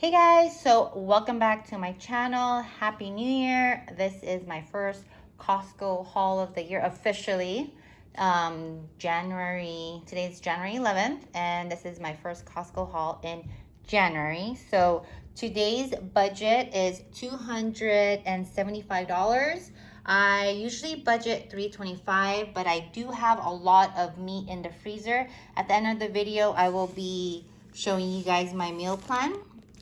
Hey guys, so welcome back to my channel. Happy New Year. This is my first Costco haul of the year officially. Today's January 11th, and this is my first Costco haul in January. So today's budget is $275. I usually budget $325, but I do have a lot of meat in the freezer. At the end of the video, I will be showing you guys my meal plan.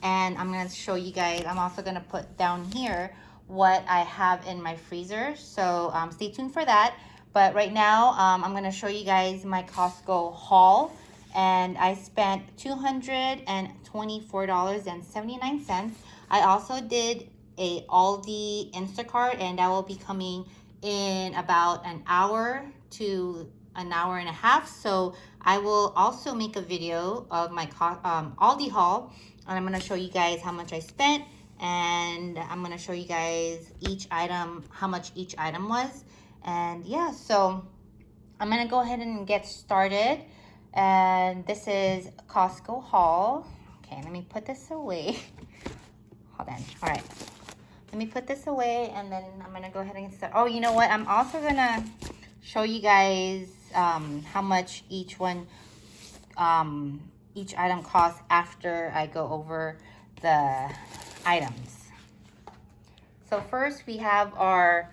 And I'm going to show you guys, I'm also going to put down here what I have in my freezer. So stay tuned for that. But right now, I'm going to show you guys my Costco haul. And I spent $224.79. I also did a Aldi Instacart, and that will be coming in about an hour to an hour and a half. So I will also make a video of my Aldi haul, and I'm going to show you guys how much I spent, and I'm going to show you guys each item, how much each item was. And yeah, so I'm going to go ahead and get started. And this is Costco haul. Okay, let me put this away. Hold on. All right. Let me put this away, and then I'm going to go ahead and start. Oh, you know what? I'm also going to show you guys how much each item costs after I go over the items. So first we have our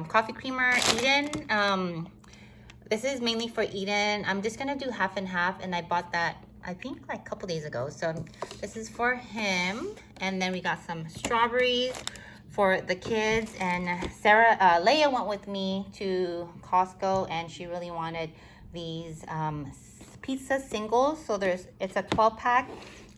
coffee creamer, Eden. This is mainly for Eden. I'm just gonna do half and half, and I bought that I think like a couple days ago. So this is for him, and then we got some strawberries for the kids. And Leia went with me to Costco, and she really wanted these pizza singles. So it's a 12-pack.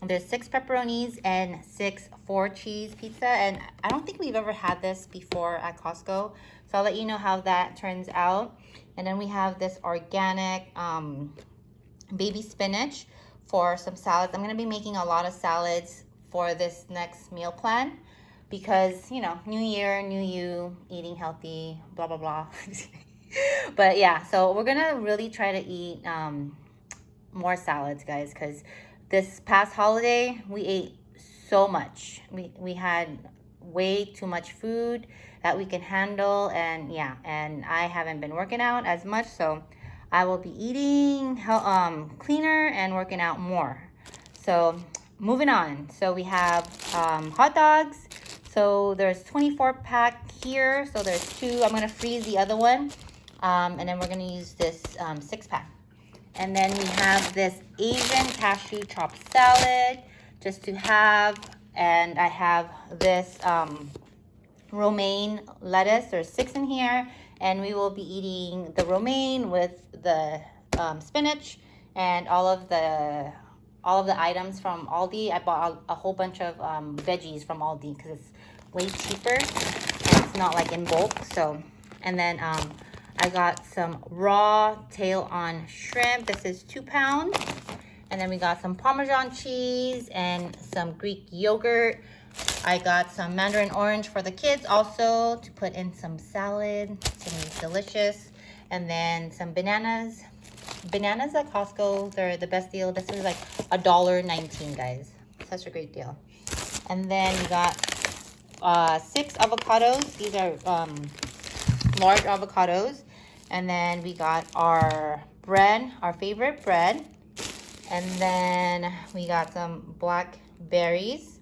There's 6 pepperonis and 6 4-cheese pizza, and I don't think we've ever had this before at Costco, so I'll let you know how that turns out. And then we have this organic baby spinach for some salads. I'm going to be making a lot of salads for this next meal plan because, you know, new year, new you, eating healthy, blah blah blah. But yeah, so we're gonna really try to eat more salads, guys, because this past holiday we ate so much. We had way too much food that we can handle, and yeah, and I haven't been working out as much, so I will be eating cleaner and working out more. So moving on, so we have hot dogs. So there's 24-pack here, so there's 2. I'm gonna freeze the other one, and then we're gonna use this 6-pack. And then we have this Asian cashew chopped salad just to have. And I have this romaine lettuce. There's 6 in here. And we will be eating the romaine with the spinach and all of the items from Aldi. I bought a whole bunch of veggies from Aldi because it's way cheaper. And it's not like in bulk. So, and then I got some raw tail-on shrimp. This is 2 pounds. And then we got some Parmesan cheese and some Greek yogurt. I got some mandarin orange for the kids also to put in some salad. It's gonna be delicious. And then some bananas. Bananas at Costco, they're the best deal. This is like $1.19, guys. Such a great deal. And then we got 6 avocados. These are large avocados. And then we got our bread, our favorite bread. And then we got some blackberries.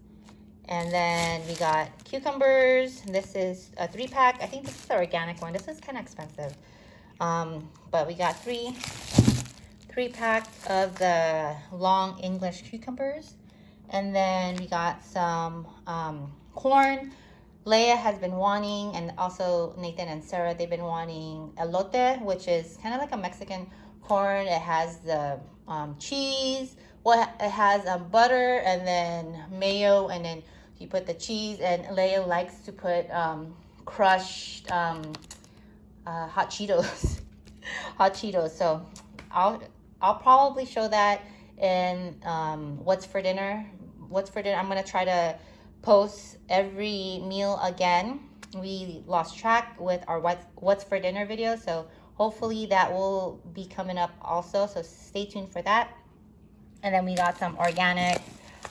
And then we got cucumbers. This is a 3-pack. I think this is the organic one. This is kind of expensive. But we got 3 packs of the long English cucumbers. And then we got some corn. Leia has been wanting, and also Nathan and Sarah, they've been wanting elote, which is kind of like a Mexican corn. It has the cheese. Well, it has butter and then mayo, and then you put the cheese. And Leia likes to put crushed hot Cheetos, hot Cheetos. So I'll probably show that in what's for dinner. I'm gonna try to post every meal again. We lost track with our what's for dinner video, so hopefully that will be coming up also, so stay tuned for that. And then we got some organic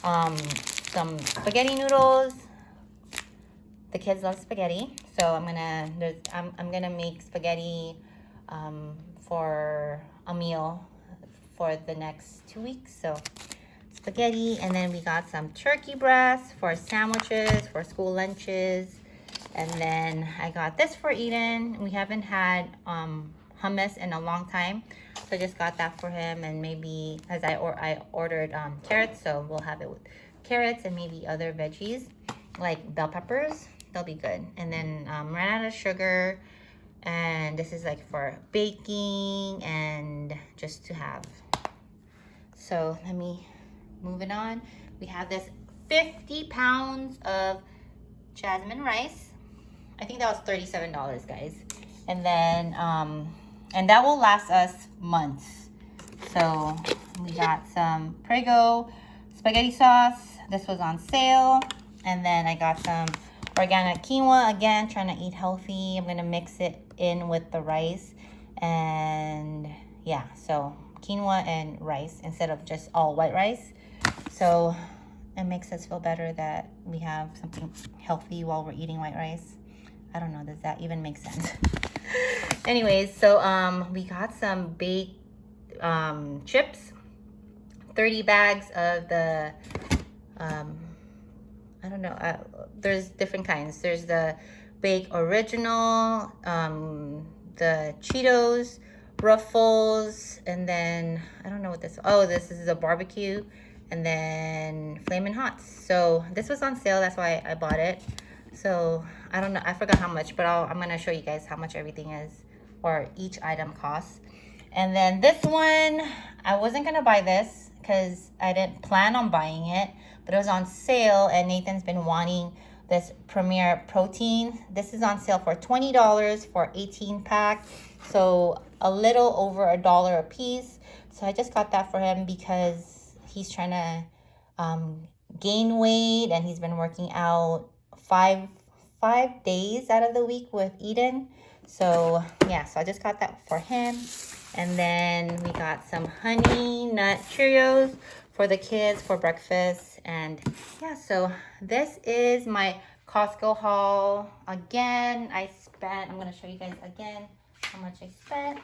some spaghetti noodles. The kids love spaghetti, so I'm gonna make spaghetti for a meal for the next 2 weeks. So spaghetti, and then we got some turkey breasts for sandwiches, for school lunches. And then I got this for Eden. We haven't had hummus in a long time, so I just got that for him. And maybe as I ordered carrots, so we'll have it with carrots and maybe other veggies like bell peppers. They'll be good. And then ran out of sugar, and this is like for baking and just to have. So let me move it on. We have this 50 pounds of jasmine rice. I think that was $37, guys. And then and that will last us months. So we got some Prego spaghetti sauce. This was on sale. And then I got some organic quinoa, again, trying to eat healthy. I'm gonna mix it in with the rice. And yeah, so quinoa and rice instead of just all white rice. So it makes us feel better that we have something healthy while we're eating white rice. I don't know, does that even make sense? Anyways, so we got some baked chips, 30 bags of the I don't know, there's different kinds. There's the baked original, the Cheetos, Ruffles, and then I don't know what this, oh, this is a barbecue, and then Flamin' Hots. So this was on sale, that's why I bought it. So I don't know, I forgot how much, but I'm gonna show you guys how much everything is, or each item costs. And then this one, I wasn't gonna buy this because I didn't plan on buying it, but it was on sale, and Nathan's been wanting this Premier Protein. This is on sale for $20 for 18 pack, so a little over $1 a piece. So I just got that for him because he's trying to gain weight, and he's been working out five days out of the week with Eden. So yeah, so I just got that for him. And then we got some Honey Nut Cheerios for the kids for breakfast. And yeah, so this is my Costco haul. Again, I'm gonna show you guys again how much I spent.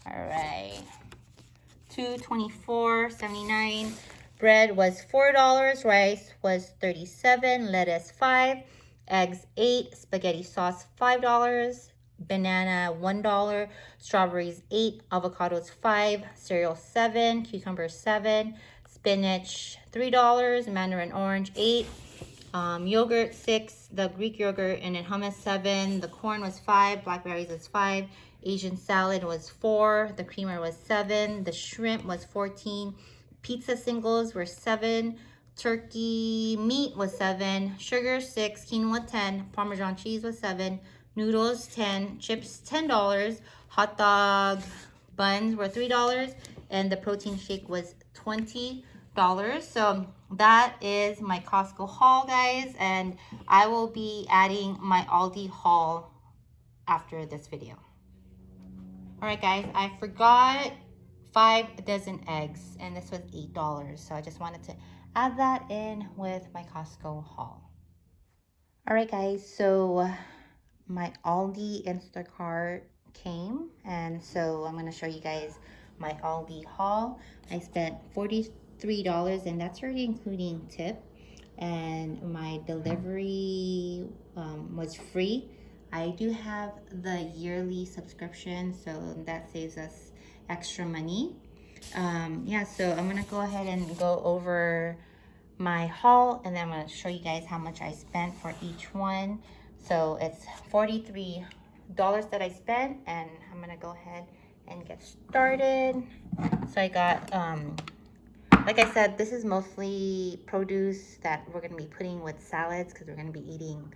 All right, $224.79. Bread was $4, rice was $37, lettuce $5, eggs $8, spaghetti sauce $5, banana $1, strawberries $8, avocados $5, cereal $7, cucumber $7, spinach $3, mandarin orange $8, yogurt $6, the Greek yogurt, and then hummus $7, the corn was $5, blackberries was $5, Asian salad was $4, the creamer was $7, the shrimp was $14, pizza singles were $7, turkey meat was $7, sugar $6, quinoa $10, Parmesan cheese was $7, noodles $10, chips $10, hot dog buns were $3, and the protein shake was $20. So that is my Costco haul, guys, and I will be adding my Aldi haul after this video. All right, guys, I forgot 5 dozen eggs, and this was $8, so I just wanted to add that in with my Costco haul. All right, guys, so my Aldi Instacart came, and so I'm going to show you guys my Aldi haul. I spent $43, and that's already including tip, and my delivery was free. I do have the yearly subscription, so that saves us extra money. Yeah, so I'm gonna go ahead and go over my haul, and then I'm gonna show you guys how much I spent for each one. So it's $43 that I spent, and I'm gonna go ahead and get started. So I got, like I said, this is mostly produce that we're gonna be putting with salads, because we're gonna be eating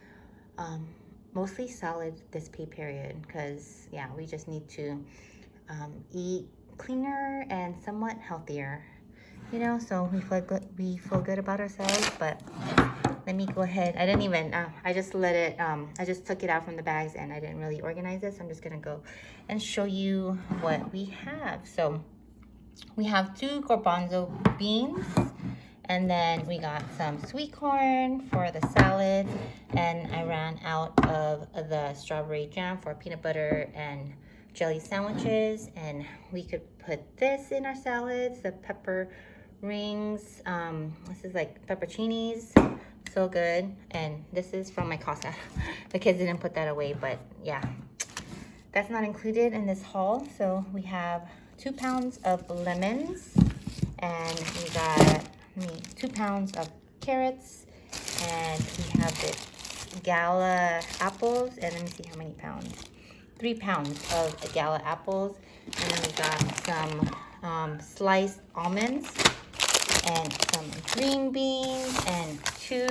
mostly salad this pay period, because yeah, we just need to eat cleaner and somewhat healthier, you know, so we feel good about ourselves. But let me go ahead. I didn't even, I just let it, I just took it out from the bags and I didn't really organize it. So I'm just gonna go and show you what we have. So we have 2 garbanzo beans, and then we got some sweet corn for the salad, and I ran out of the strawberry jam for peanut butter and jelly sandwiches, and we could put this in our salads, the pepper rings. This is like pepperoncinis, so good. And this is from my Costco. The kids didn't put that away, but yeah, that's not included in this haul. So we have 2 pounds of lemons, and we got 2 pounds of carrots, and we have this gala apples, and let me see how many pounds. 3 pounds of gala apples, and then we got some sliced almonds, and some green beans, and 2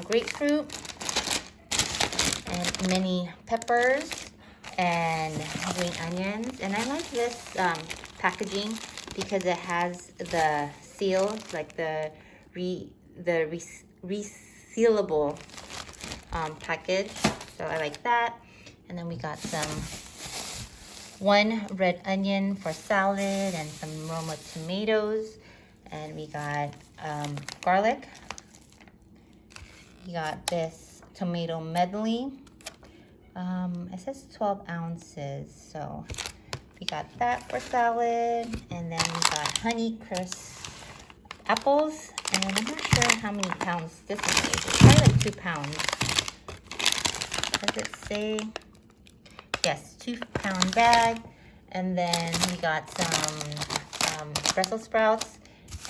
grapefruit, and mini peppers, and green onions. And I like this packaging because it has the seal, like the resealable package. So I like that. And then we got some 1 red onion for salad, and some Roma tomatoes, and we got garlic. We got this tomato medley. It says 12 ounces, so we got that for salad. And then we got honey crisp apples, and I'm not sure how many pounds this one is. It's probably like 2 pounds. Does it say? Yes, 2 pound bag. And then we got some Brussels sprouts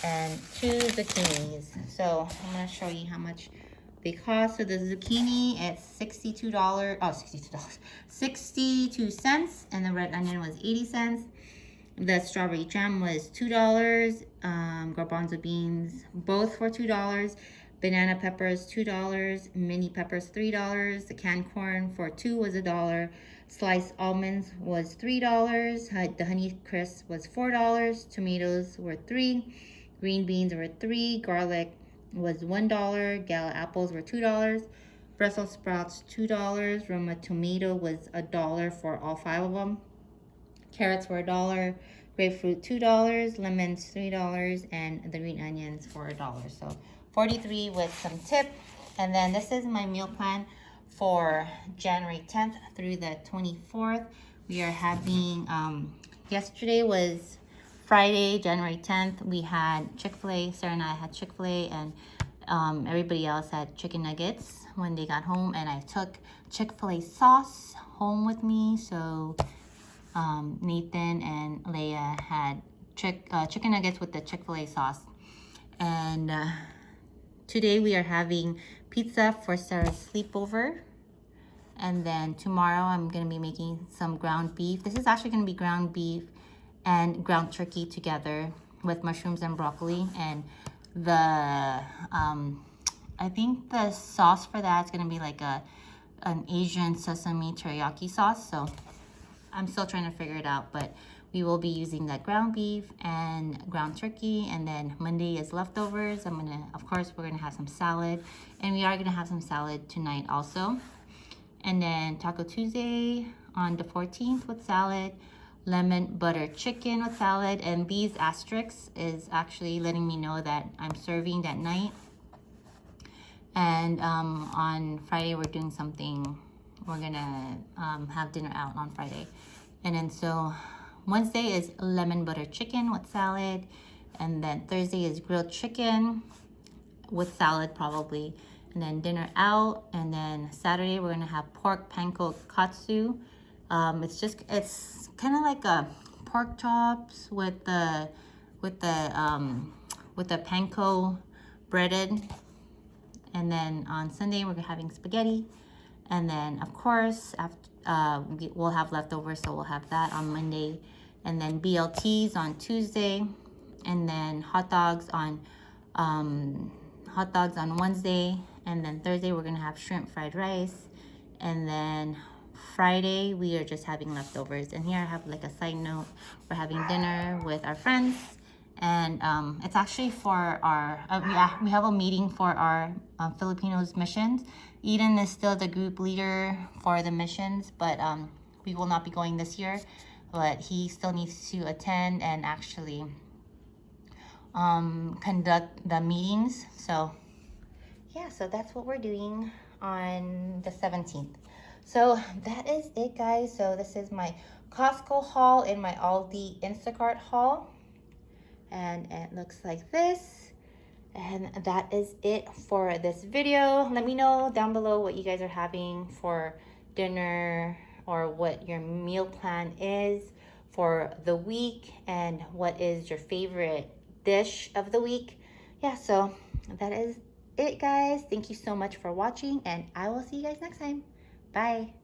and 2 zucchinis. So I'm gonna show you how much they cost. So the zucchini is $62. Oh, $62. 62 cents, and the red onion was 80 cents. The strawberry jam was $2. Garbanzo beans, both for $2. Banana peppers, $2. Mini peppers, $3. The canned corn for 2 was $1. Sliced almonds was $3. The honey crisp was $4. Tomatoes were $3. Green beans were $3. Garlic was $1. Gala apples were $2. Brussels sprouts, $2. Roma tomato was $1 for all 5 of them. Carrots were $1. Grapefruit, $2. Lemons, $3. And the green onions for $1. So 43 with some tip. And then this is my meal plan for January 10th through the 24th. We are having, yesterday was Friday, January 10th. We had Chick-fil-A. Sarah and I had Chick-fil-A, and everybody else had chicken nuggets when they got home. And I took Chick-fil-A sauce home with me. So Nathan and Leia had chicken nuggets with the Chick-fil-A sauce. And today we are having pizza for Sarah's sleepover. And then tomorrow I'm going to be making some ground beef. This is actually going to be ground beef and ground turkey together with mushrooms and broccoli. And the I think the sauce for that is going to be like an Asian sesame teriyaki sauce. So I'm still trying to figure it out, but we will be using that ground beef and ground turkey. And then Monday is leftovers. Of course, we're gonna have some salad, and we are gonna have some salad tonight also. And then Taco Tuesday on the 14th with salad, lemon butter chicken with salad. And these asterisks is actually letting me know that I'm serving that night. And on Friday, we're doing something. We're gonna have dinner out on Friday. And then so Wednesday is lemon butter chicken with salad. And then Thursday is grilled chicken with salad probably. And then dinner out. And then Saturday we're gonna have pork panko katsu. It's kind of like a pork chops with the panko breaded. And then on Sunday we're having spaghetti. And then of course after we'll have leftovers, so we'll have that on Monday. And then BLTs on Tuesday. And then hot dogs on Wednesday. And then Thursday we're gonna have shrimp fried rice. And then Friday we are just having leftovers. And here I have like a side note. We're having dinner with our friends, And it's actually for our, we have a meeting for our Filipinos missions. Eden is still the group leader for the missions, but we will not be going this year. But he still needs to attend and actually conduct the meetings. So yeah, so that's what we're doing on the 17th. So that is it, guys. So this is my Costco haul and my Aldi Instacart haul. And it looks like this. And that is it for this video. Let me know down below what you guys are having for dinner or what your meal plan is for the week and what is your favorite dish of the week. Yeah, so that is it, guys. Thank you so much for watching, and I will see you guys next time. Bye.